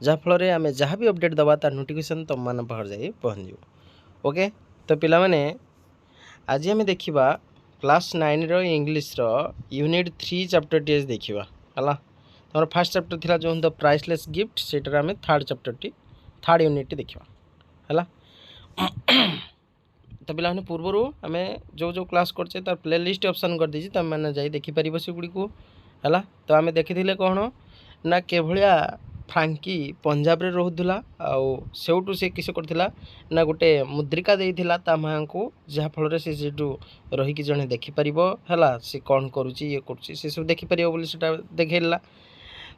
जहाँफल आम जहाँ भी अपडेट दबा तार नोटिफिकेशन तुम मान पाखे जाए पहुँच ओके। तो पिलामाने आज आम देखा क्लास 9 रो इंग्लिश रो यूनिट 3 चैप्टर टी देखा है। तुम फास्ट चैप्टर थी जो द प्राइसलेस गिफ्ट से आम third chapter T third unit T देखा है। तो पिलाने पूर्वर आम जो जो क्लास करचे तार प्ले लिस्ट ऑप्शन कर दीजिए तुम मैंने जाई देखिपर से गुड़ी को है। तो आम देखी कौन ना के भलिया फ्रांकी पंजाब रे रोहुला आउटू से किस करथिला ना गोटे मुद्रिका देइथिला ता मां को जहाँ फल से जेटू रही जड़े देखिपर है सी कौन करुच्ची ये करुच्ची से सब देखिपर बोली से देखेला।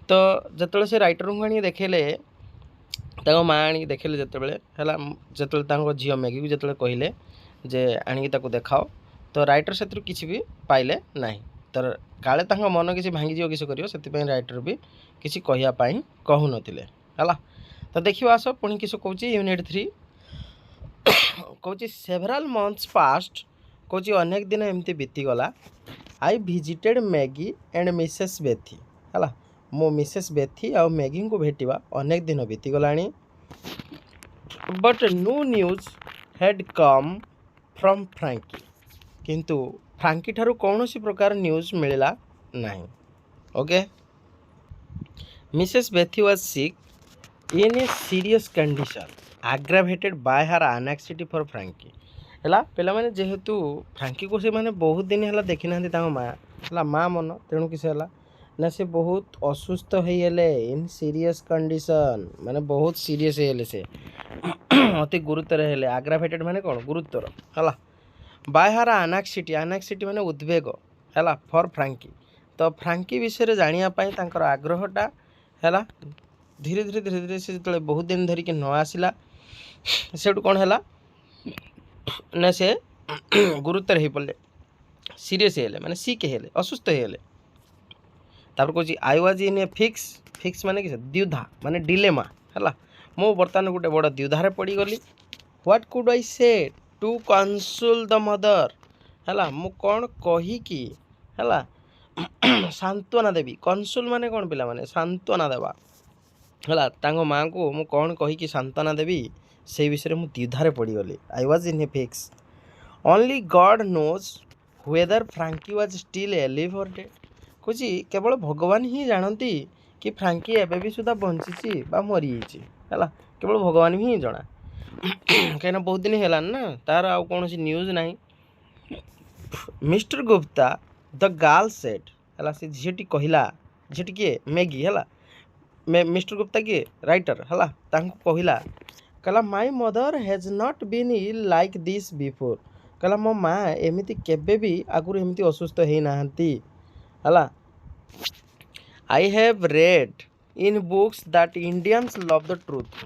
तो जिते से राइटर को आनी देखेले माँ आनी देखेले जितेबाला है जो झील मैगी को जो कहले जे आनिक देखाओ तो राइटर से किसी भी पाइले ना तो काले मन किसी भांगी किसी कर से राइटर भी किसी कहवाई कहू नथिले है। तो देखिए आस पुणी किस कौन यूनिट 3 कौन सेभराल मंथ्स पास्ट कौन अनेक दिन एमती बीतीगला I visited Maggie and Mrs Bethy है। मो मिसेस बेथी आ मैगी को भेटा अनेक दिन बीतीगला but no news had come from Frankie किंतु फ्रांकी ठारू कौन सी प्रकार न्यूज मिलला नहीं। Okay. Mrs Bethy was sick in a serious condition aggravated by her anxiety for Frankie है। पिला माने जेहेतु फ्रांकी को से माने बहुत दिन है देखी ना माँ है माँ मन तेणु किसी है ना से बहुत असुस्थ होइले इन सीरियस कंडीशन माने बहुत सीरियस होइले से अति गुरुतर हेले आग्रावेटेड माने कौन गुरुतर है। बाय हर एनेक्सिटी माने उद्वेग है फॉर फ्रांकी तो फ्रांकी विषय जानापी आग्रहटा है। धीरे धीरे धीरे धीरे से जो बहुत दिन धरिक न आसला से कौन है ना से गुरुतर हो पड़े सीरीयस हेले माने सिक हेले असुस्थ हेले। तापर कौन आई वाज इन ए फिक्स माने कि द्विधा माने डिलेमा है। मु बर्तमान गोटे बड़ द्विधारे पड़गली व्हाट कुड आई से टू कंसोल द मदर है। मु कौन कहीकि है सांत्वना देवी कंसोल माने कौन पिला माने सांत्वना देवा है माँ को मु कौन कहीकि सांत्वना देवी से विषय में द्विधारे पड़गली। I was in a fix only God knows whether Frankie was still alive or dead कुछ केवल भगवान ही जानती कि फ्रांकी एबे भी सुधा बंची मरी है केवल भगवान ही जना कहीं बहुत दिन है ना तार आउ कौन न्यूज ना। Mister Gupta the girl set है से झीटी कहला झीटी किए मैगी है मिस्टर गुप्ता किए राइटर है कहला कहला my mother has not been ill like this before कहला मो माँ एमती केबे भी आगुरी एमती असुस्थ हो नाहंती है। I have read in books that Indians love the truth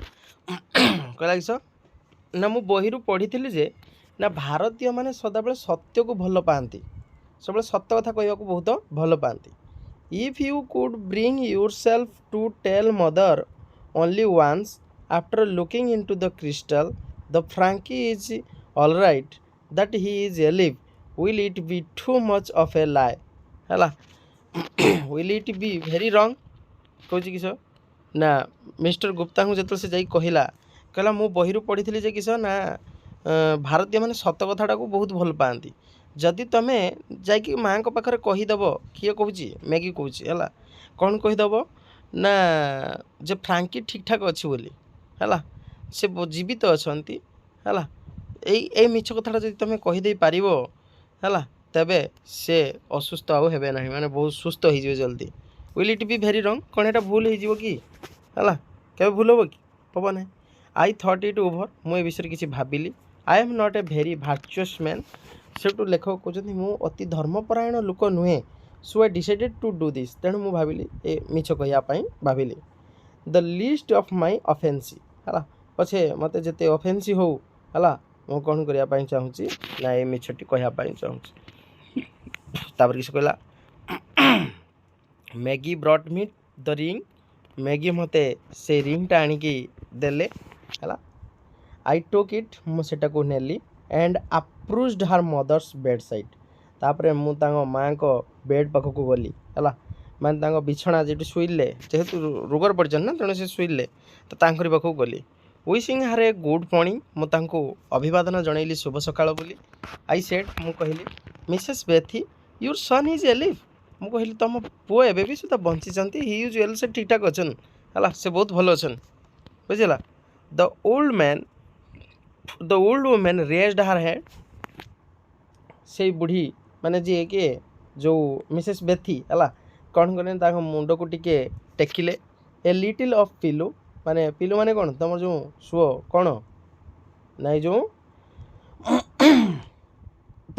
कहला किस ना मु बही पढ़ी जे ना भारतीय माने सदाबले सत्य को भल पाती सब सत्य कथा कहवा बहुत भल पाती। If you could bring yourself to tell mother only once after looking into the crystal the Frankie is all right that he is alive will it be too much of a lie है will it be very wrong कौच किस ना mister Gupta को जो से कहला कहला मु बही पढ़ी जे किस ना भारतीय माने सत कथाटा को बहुत भल पाती जदि तुम जाकि माँ को पाखे कहीदेव किए कहूँ मैगी कहूँ है कौन कहीदेव ना जे फ्रांकी ठीक ठाक अच्छी बोली है से जीवित अच्छा है यही मिछ कथाटा जब तुम कहीदे पार है तेबे से असुस्थ आउ हेबे ना माने बहुत सुस्थ हो जल्दी will it be very wrong कौन यहाँ भूल हो कि है क्या भूल हम कि हम ना। आई थॉट इट ओवर मुझे विषय किसी भाविली I am not a very virtuous man सेठू लेखक कहते मु अति धर्मपरायण लोक नुहे so I decided to do this तेणु मुझे भाविली ए मिछ कहवाई भाविली the list of my offences है पछे मत जिते ऑफेन्सी हो है मु कौन करने चाहूँगी ना ये मिछटी कहवाई चाहूँगी। तापर किस कहला Maggi brought me the ring Maggi मते से रिंगटा आणिकी देले है। आई टोक इट मुझे को Nellie and approached her mother's bedside तापर मु माँ को बेड पाख को गली है माने बिछना जो शुइले जेहेतु रोगर पड़न ना तेणु से शुइले तो तांकरी पाखु गली wishing her a good morning मु तांको अभिवादन जनइली शुभ सकाळ बोली आई सेड मु कहली Mrs Betty your son is alive मु कहली तुम पुओ एबे भी सुधा बंची चंती ही इज वेल से ठीक ठाक अछन हला से बहुत भलो अछन बुझिला the old woman raised her head से बुढ़ी माने जी के जो मिसेस बेथी हला कौन करें ताको मुंड को टिके टेकिले ए लिटिल ऑफ पिलो माने पिलो माने कौन तुम जो शुओ कौन नाई जो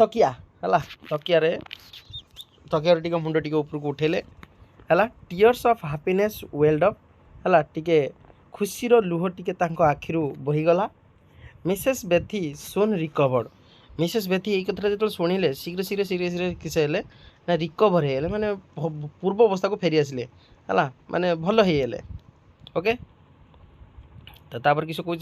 तकिया हला तकिया रे टिके मुंड टिके ऊपर को उठेले हला tears of happiness weld up हला टिके खुशी रो लुह टिके तांको आखिरु बही गला मिसेस बेथी सोन रिकवर्ड मिसेस बेथी यही कथा जो शुणिले शीघ्र शीघ्र शीघ्र शीघ्र किसी हेले ना रिकवर होले माने पूर्व अवस्था को फेरी आसिले हला माने भल होले ओके तो तापर किस कहूँ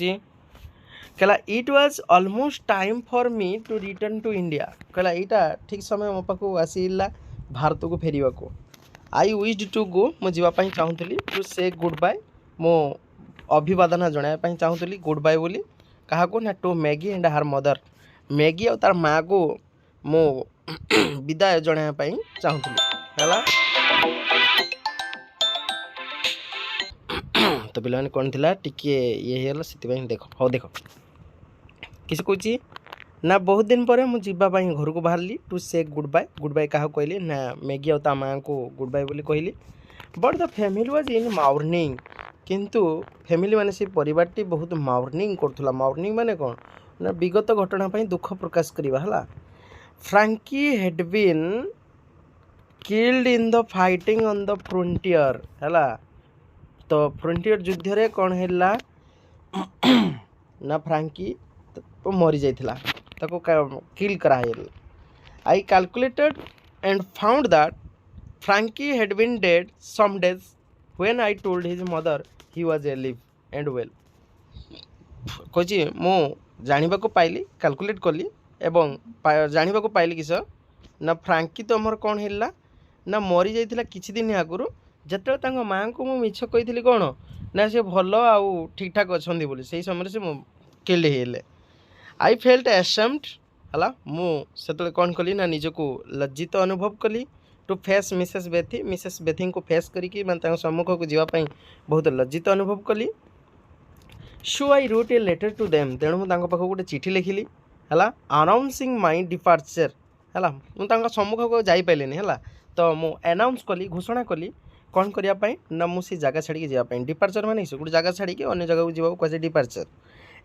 कहला it was almost time for me to return to India कहला यहाँ ठीक समय मो पाक आसला भारत को फेरवा को आई विश्ड टू गो मु जावाई चाहूली टू से गुड बाय मो अभिवादन जनाया चाहूली गुड बाय बोली क्या ना टू मैगी एंड हार मदर मैगी और तार माँ को मो विदाय जनाया चाहूली है तो पे कौन थी टिके ये से देख हाँ देख किस कहूँ ना बहुत दिन पर मुझे घर को बाहरली टू से गुड बाय क्या कहली ना मैगी और ता माँ को गुड बाय बोली कहली but the family was in morning किंतु फैमिली माने से परिवारटी बहुत मॉर्निंग करथुला मॉर्निंग माने कौन ना विगत घटना दुख प्रकाश करवा है Frankie had been killed in the fighting on the frontier है तो फ्रंटियर युद्ध रे कौन है ना फ्रांकी तो मरी जाइथिला ताको किल करा I calculated and found that Frankie had been dead some days when I told his mother he was alive and well कही मु जानिबा को पाइली कैलकुलेट कली एवं जानिबा को पाइली किस ना फ्रांकी तो हमर कौन है ना मरी जाइथिला किछि दिन आगुरु जते तांको माँ को मु मिछ कही कौन ना से भल आउ ठीक ठाक अच्छा बोली से समय से किल्ड हेले आई फेल्ट एशम्ड है मुझे कौन कली ना निजको लज्जित अनुभव कली टू फेस मिसेस बेथी को फेस करी मैं सम्मुख को जावाई बहुत लज्जित अनुभव कली so I wrote a letter to them तेणु मुझे पाख गोटे चिठी लिखिली है अनाउंसिंग माई डिपार्चर है मुझे सम्मुख को जापारे है तो मुझे अनाउंस कली घोषणा कली कौन करने ना मुझे जगह छाड़ी जावाई डिपार्चर माने गोटे जगह छाड़ी अन्य जगह को कहे departure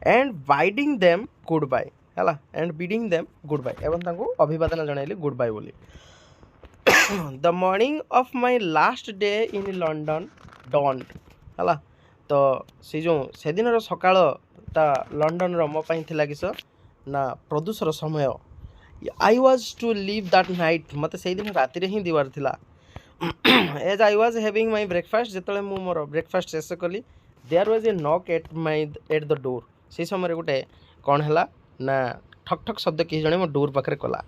and bidding them goodbye है and bidding them goodbye एवं अभिवादन जनइली गुड बाय बोली the morning of my last day in London dawned है तो से जो से दिन सकाळटा लंडन मो थिला किस ना प्रदूषर समय I was to leave that night मत से दिन राति ही दीवार थिला as I was having my breakfast जिते मु मोर ब्रेकफास्ट शेष कली there was a knock at the door से समय गोटे कौन है ना ठक ठक शब्द किसी जने मो डोर पाखे कला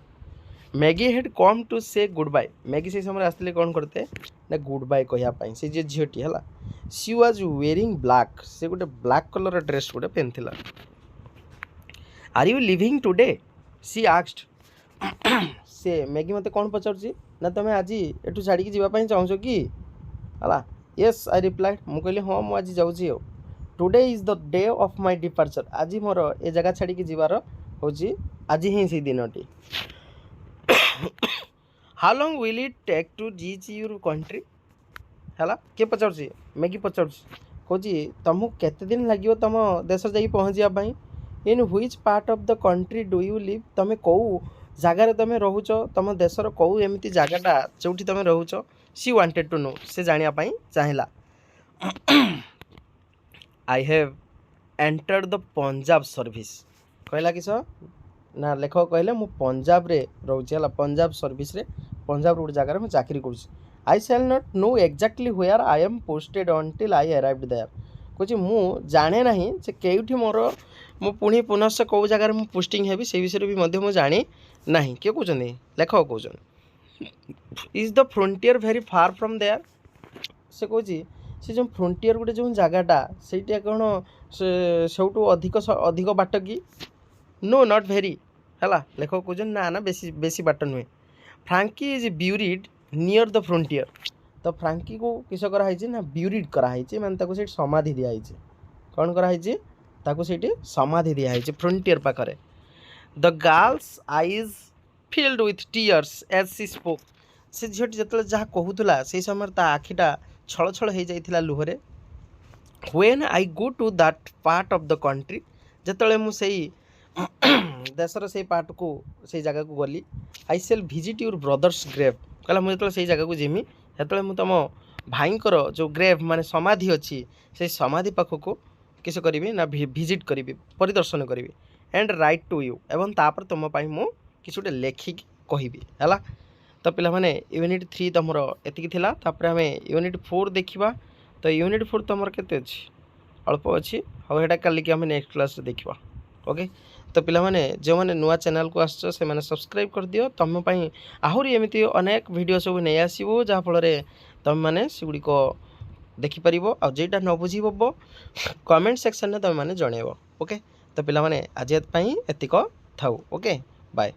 मैगी हेड कम टू से गुड बाय मैगी से समय आसते कौन करते ना गुड बाय कहवाई से झीटी है सी वाज वेयरिंग ब्लैक से गोटे ब्लैक कलर ड्रेस गोटे पहनला are you leaving today she asked से मैगी मत कौन पचार ना तुम आज एठू छाड़ी जावाई चाहूँ कि है येस आई रिप्लाइड मु कहली हाँ मुझे जाऊँगी today is the day of my departure आज मोर ए जगह छाड़ी जीवार हूँ आज ही से दिनटी how long will it take to reach your country है किए पचार मैगी पचार कौच तुमको केते दिन लगे तुम देश जा पहुँचापी in which part of the country do you live तुम कौ जगार तुम रोच तुम देशर कौ एमती जगटा जो तुम रोच सी वांटेड टू नो से जानापी चाहिला I have entered the Punjab service कहला किस ना लेखक कहले मु पंजाब रे रोचे है पंजाब सर्विस रे पंजाब गोटे जगार मुझे चाकरी करुँच I shall not know exactly where I am posted until I arrived there कौच मु जाने ना से कौटी मोर मु पुणी पुनश्च कौ जगार मु पोस्टिंग हेबी से विषय भी मध्य जानी ना किए कहते लेखक कहते is the frontier very far from there से कौच से जो फ्रंटियर गोटे जो जगहटा से कौन से अधिक बाट कि नो नॉट वेरी है लेखक कहते ना ना बेसी बेसी बाट नुहे Frankie is buried near the frontier तो फ्रांकी को किस कराई ना ब्यूरिड कराई माने समाधि दिखाई कौन कराई समाधि दिखाई फ्रंटियर पाखरे the girl's eyes filled with tears as she spoke से झीटी जो जहाँ कहूला से समय ता आखिटा छल छल हो जाता लुहरे when I go to that part of the country जिते मुझे देशर से पार्ट को से जगह को गली I shall visit your brother's grave कहला मुझे से जगह को जिमी से मुझे तुम भाईंकर जो ग्रेव माने समाधि अच्छी से समाधि पाखक किस करी ना विजिट करी परिदर्शन करी एंड राइट टू यू एवं तापर तुम मु किसी गोटे लेखिक कहबी है तो पिला माने यूनिट 3 तुमर एतिकी थिला तापर आमे यूनिट 4 देखिबा तो यूनिट 4 तुमर केते अछि अल्प अछि और एटा काली के आमे नेक्स्ट क्लास रे देखिबा ओके तो पिला माने जो माने नुआ चैनल को आछो से माने सब्सक्राइब कर दियो तम पई आहुरी एमिति अनेक वीडियो सब नै आसीबो जा फल रे तम माने सिगुडी को देखि परिबो आ जेटा न बुझिबो कमेंट सेक्शन ने तम माने जणेबो ओके तो पिला माने आज पई एतिको थाउ ओके बाय।